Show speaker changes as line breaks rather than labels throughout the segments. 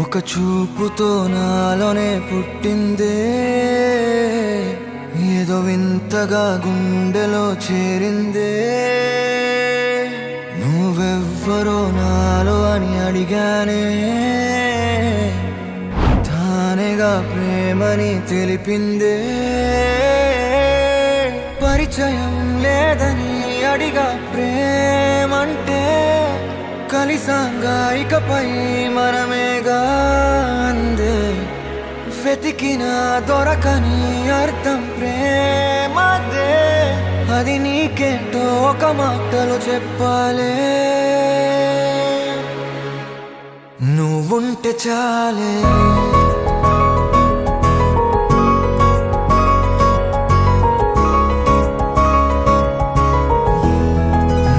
ఒక చూపుతో నాలోనే పుట్టిందే, ఏదో వింతగా గుండెలో చేరిందే. నువ్వెవ్వరో నాలో అని అడిగానే, తానేగా ప్రేమని తెలిపిందే. పరిచయం లేదని అడిగా ప్రేమంటే, కలిసాంగా ఇకపై మనమేగా అందే. వెతికిన దొరకని అర్థం ప్రేమదే, అది నీకేంటో ఒక మాటలో చెప్పాలే. నువ్వుంటే చాలే,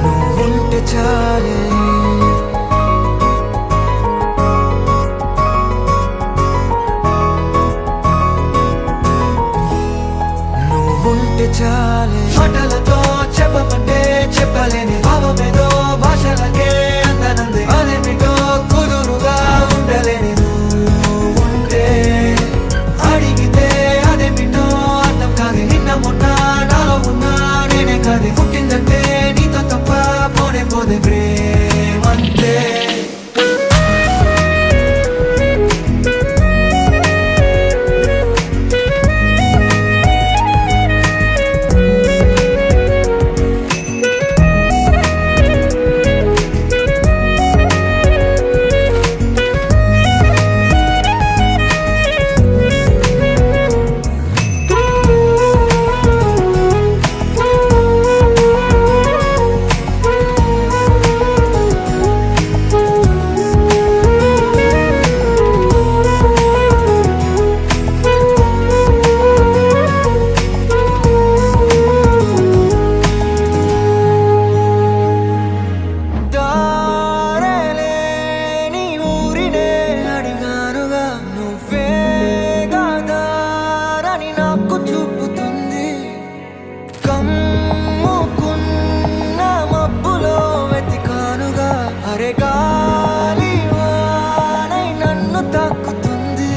నువ్వుంటే చాలే. చాలే మాటలతో చెప్పమంటే చెప్పలేని భావమేదో భాషలకే అందనంది. అదేమిటో కుదురుగా ఉండలేని నువ్వుంటే, అడిగితే అదేమిటో అర్థం కాదు. నిన్న మొన్న నాలో ఉన్నా నేనే కాదు. పుట్టిందంటే నీతో తప్ప పోనే పోదే ప్రేమంతే.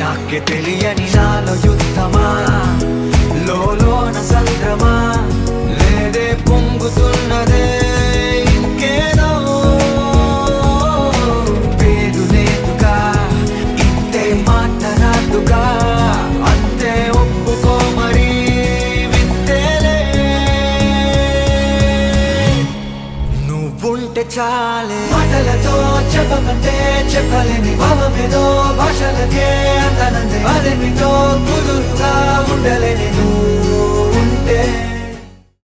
నాకే తెలియని నాలో యుద్ధమా, లోన సంద్రమా, లేదే పొంగుతున్నదే ఇంకేదో. పేరు లేదుగా, ఇంతే మాట రాదుగా, అంతే ఒప్పుకో మరి వింతేలే. నువ్వుంటే చాలే మాటలతో చెప్పమంటే చెప్పలేని భావమేదో భాషలకే అందనంది. అదేమిటో కుదురుగా ఉండలేని